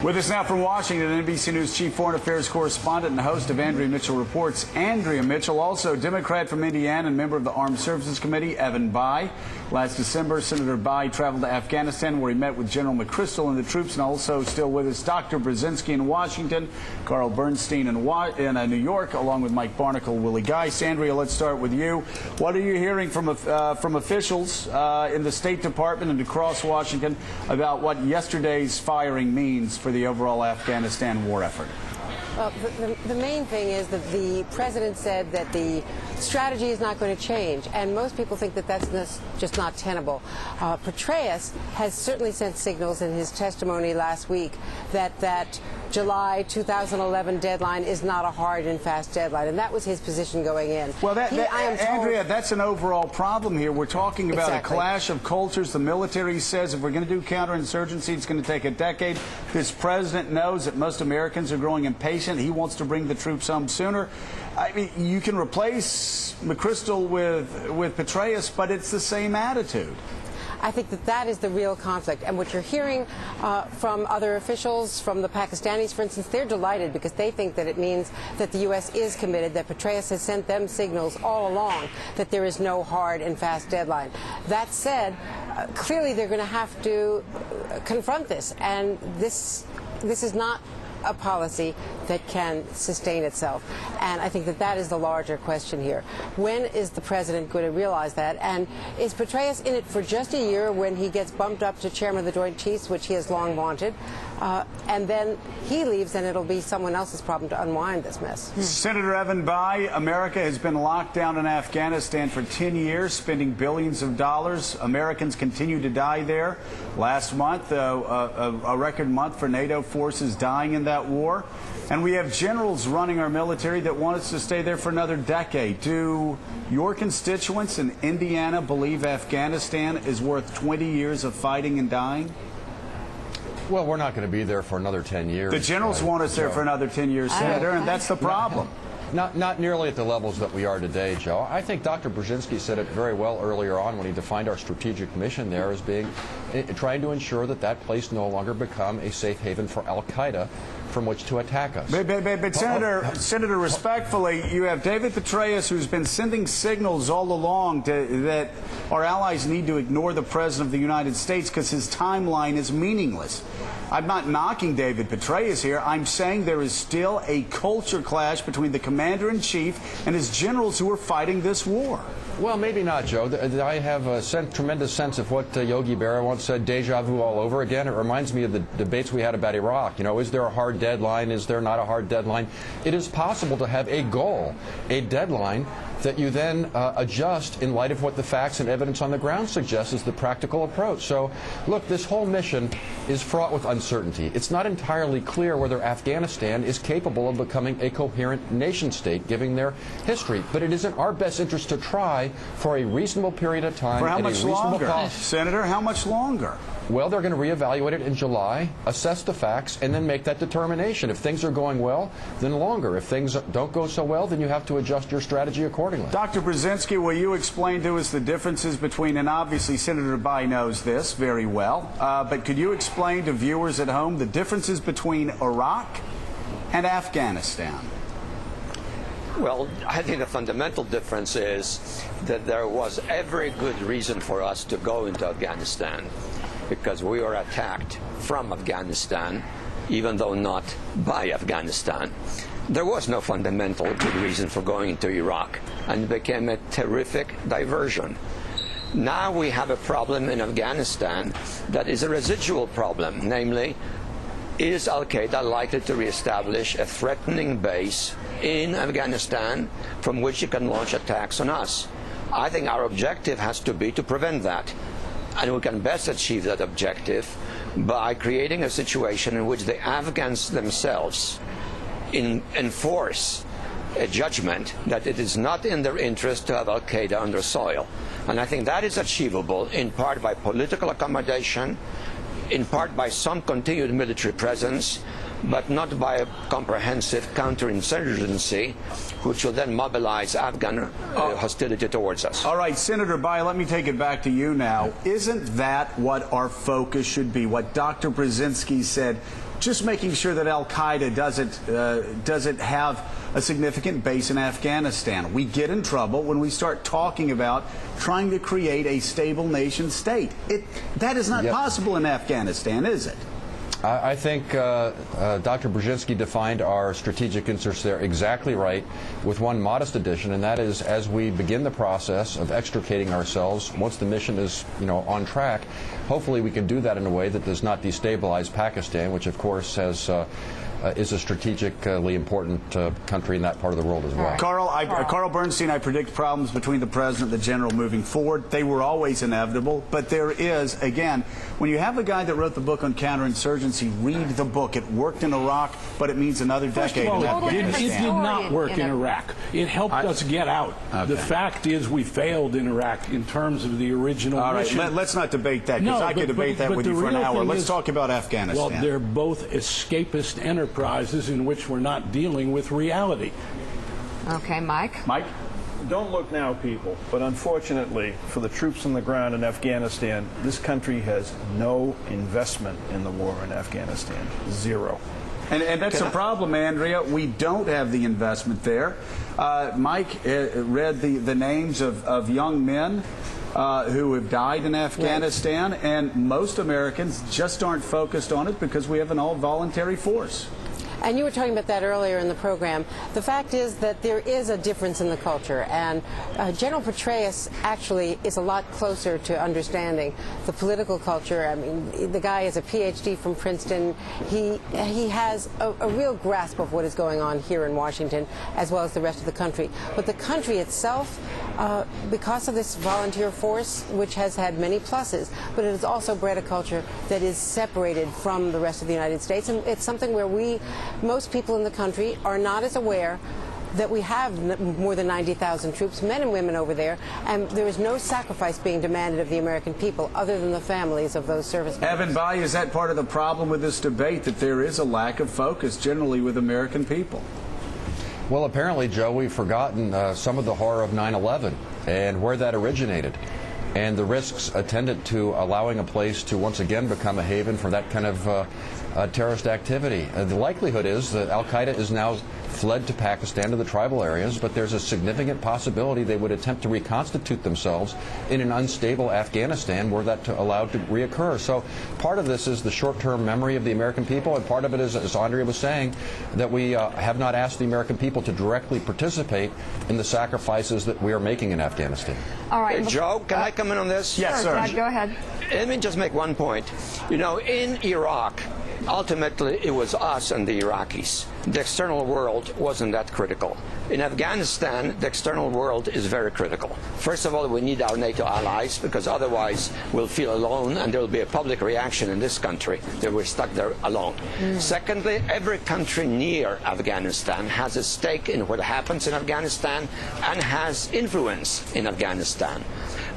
With us now from Washington, NBC News Chief Foreign Affairs Correspondent and host of Andrea Mitchell Reports, Andrea Mitchell. Also, Democrat from Indiana and member of the Armed Services Committee, Evan Bayh. Last December, Senator Bayh traveled to Afghanistan where he met with General McChrystal and the troops. And also still with us, Dr. Brzezinski in Washington, Carl Bernstein in New York, along with Mike Barnacle, Willie Geist. Andrea, let's start with you. What are you hearing from officials in the State Department and across Washington about what yesterday's firing means for the overall Afghanistan war effort? Well, the main thing is that the president said that the strategy is not going to change, and most people think that that's just not tenable. Petraeus has certainly sent signals in his testimony last week that July 2011 deadline is not a hard and fast deadline, and that was his position going in. Well, Andrea, that's an overall problem here. We're talking about a clash of cultures. The military says if we're going to do counterinsurgency, it's going to take a decade. This president knows that most Americans are growing impatient. He wants to bring the troops home sooner. I mean, you can replace McChrystal with Petraeus, but it's the same attitude. I think that is the real conflict. And what you're hearing from other officials, from the Pakistanis, for instance, they're delighted because they think that it means that the U.S. is committed, that Petraeus has sent them signals all along that there is no hard and fast deadline. That said, clearly they're going to have to confront this. And this is not a policy that can sustain itself. And I think that is the larger question here. When is the president going to realize that? And is Petraeus in it for just a year when he gets bumped up to chairman of the Joint Chiefs, which he has long wanted, and then he leaves and it'll be someone else's problem to unwind this mess? Senator Evan Bayh, America has been locked down in Afghanistan for 10 years, spending billions of dollars. Americans continue to die there. Last month, a record month for NATO forces dying in that war. And we have generals running our military that want us to stay there for another decade. Do your constituents in Indiana believe Afghanistan is worth 20 years of fighting and dying? Well, we're not going to be there for another 10 years. The generals want us there for another 10 years, Senator, and that's the problem. Not nearly at the levels that we are today, Joe. I think Dr. Brzezinski said it very well earlier on when he defined our strategic mission there as being trying to ensure that place no longer become a safe haven for Al-Qaeda from which to attack us. But Senator, respectfully, you have David Petraeus, who's been sending signals all along that our allies need to ignore the President of the United States because his timeline is meaningless. I'm not knocking David Petraeus here. I'm saying there is still a culture clash between the commander-in-chief and his generals who are fighting this war. Well, maybe not, Joe. I have a tremendous sense of what Yogi Berra once said, deja vu all over again. It reminds me of the debates we had about Iraq. You know, is there a hard deadline? Is there not a hard deadline? It is possible to have a goal, a deadline, that you then adjust in light of what the facts and evidence on the ground suggests is the practical approach. So, look, this whole mission is fraught with uncertainty. It's not entirely clear whether Afghanistan is capable of becoming a coherent nation-state, given their history. But it is in our best interest to try for a reasonable period of time. For how much much longer, Senator? How much longer? Well, they're going to reevaluate it in July, assess the facts, and then make that determination. If things are going well, then longer. If things don't go so well, then you have to adjust your strategy accordingly. Dr. Brzezinski, will you explain to us the differences between, and obviously Senator Bayh knows this very well, but could you explain to viewers at home the differences between Iraq and Afghanistan? Well, I think the fundamental difference is that there was every good reason for us to go into Afghanistan, because we were attacked from Afghanistan, even though not by Afghanistan. There was no fundamental good reason for going into Iraq, and it became a terrific diversion. Now we have a problem in Afghanistan that is a residual problem, namely, is Al-Qaeda likely to reestablish a threatening base in Afghanistan from which it can launch attacks on us? I think our objective has to be to prevent that. And we can best achieve that objective by creating a situation in which the Afghans themselves enforce a judgment that it is not in their interest to have Al-Qaeda on their soil. And I think that is achievable in part by political accommodation, in part by some continued military presence, but not by a comprehensive counterinsurgency, which will then mobilize Afghan hostility towards us. All right, Senator Bayh, let me take it back to you now. Isn't that what our focus should be? What Dr. Brzezinski said, just making sure that al-Qaeda doesn't have a significant base in Afghanistan. We get in trouble when we start talking about trying to create a stable nation state. That is not possible in Afghanistan, is it? I think Dr. Brzezinski defined our strategic interests there exactly right, with one modest addition, and that is, as we begin the process of extricating ourselves, once the mission is, on track, hopefully we can do that in a way that does not destabilize Pakistan, which of course has is a strategically important country in that part of the world as well. Carl Bernstein, I predict problems between the president and the general moving forward. They were always inevitable, but there is, again, when you have a guy that wrote the book on counterinsurgency, read the book. It worked in Iraq, but it means another decade in Afghanistan. It did not work in Iraq. It helped us get out. Okay. The fact is we failed in Iraq in terms of the original mission. All right, let's not debate that, because I could debate that with you for an hour. Let's talk about Afghanistan. Well, they're both escapist enterprises in which we're not dealing with reality. Okay, Mike? Mike? Don't look now, people, but unfortunately for the troops on the ground in Afghanistan, this country has no investment in the war in Afghanistan. Zero. And that's a problem, Andrea. We don't have the investment there. Mike read the names of young men who have died in Afghanistan, and most Americans just aren't focused on it because we have an all-voluntary force. And you were talking about that earlier in the program. The fact is that there is a difference in the culture, and General Petraeus actually is a lot closer to understanding the political culture. I mean, the guy is a PhD from Princeton. He has a real grasp of what is going on here in Washington, as well as the rest of the country. But the country itself, because of this volunteer force, which has had many pluses, but it has also bred a culture that is separated from the rest of the United States, and it's something where most people in the country are not as aware that we have more than 90,000 troops, men and women over there, and there is no sacrifice being demanded of the American people other than the families of those service members. Evan Bayh, is that part of the problem with this debate, that there is a lack of focus generally with American people? Well, apparently, Joe, we've forgotten some of the horror of 9/11 and where that originated, and the risks attendant to allowing a place to once again become a haven for that kind of terrorist activity. The likelihood is that al-Qaeda is now fled to Pakistan, to the tribal areas, but there's a significant possibility they would attempt to reconstitute themselves in an unstable Afghanistan were that allowed to reoccur. So part of this is the short-term memory of the American people, and part of it is, as Andrea was saying, that we have not asked the American people to directly participate in the sacrifices that we are making in Afghanistan. All right. Hey, Joe, can I come in on this? Yes, sir. Dad, go ahead. Let me just make one point. In Iraq, ultimately it was us and the Iraqis. The external world wasn't that critical. In Afghanistan, the external world is very critical. First of all, we need our NATO allies, because otherwise we'll feel alone and there will be a public reaction in this country that we're stuck there alone. Secondly, every country near Afghanistan has a stake in what happens in Afghanistan and has influence in Afghanistan.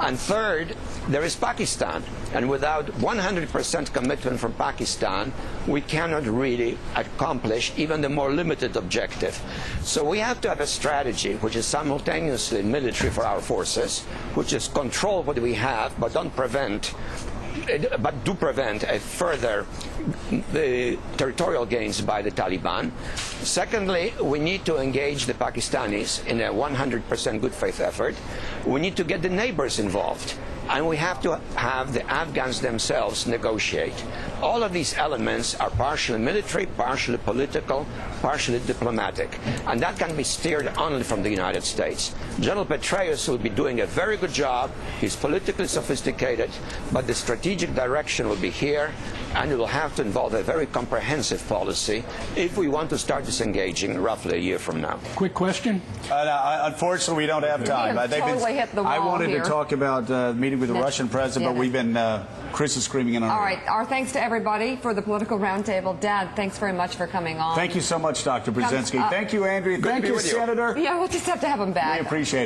And third, there is Pakistan, and without 100% commitment from Pakistan, we cannot really accomplish even the more limited objective. So we have to have a strategy which is simultaneously military for our forces, which is control what we have, but do prevent a further territorial gains by the Taliban. Secondly, we need to engage the Pakistanis in a 100% good faith effort. We need to get the neighbors involved. And we have to have the Afghans themselves negotiate. All of these elements are partially military, partially political, partially diplomatic. And that can be steered only from the United States. General Petraeus will be doing a very good job. He's politically sophisticated, but the strategic direction will be here, and it will have to involve a very comprehensive policy if we want to start disengaging roughly a year from now. Quick question? Unfortunately, we don't have time. Totally hit the wall I wanted here. to talk about meeting with the Russian president, but we've been, Chris is screaming in on. All right, our thanks to everybody for the Political Roundtable. Dad, thanks very much for coming on. Thank you so much, Dr. Brzezinski. Thank you, Andrea. Thank you, Senator. Yeah, we'll just have to have him back. We appreciate it.